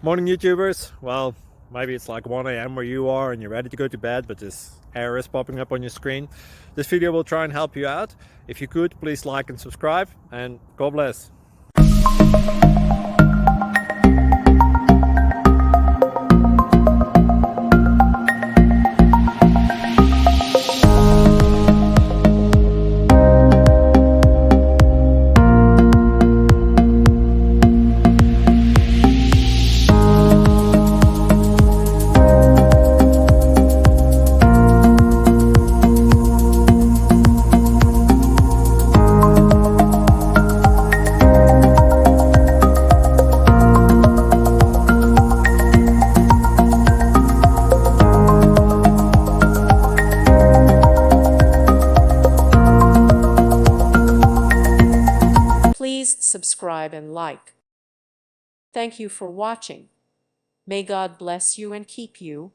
Morning YouTubers. Well, maybe it's like 1 a.m. where you are and you're ready to go to bed, but this error is popping up on your screen. This video will try and help you out. If you could, please like and subscribe, and God bless. Please subscribe and like. Thank you for watching. May God bless you and keep you.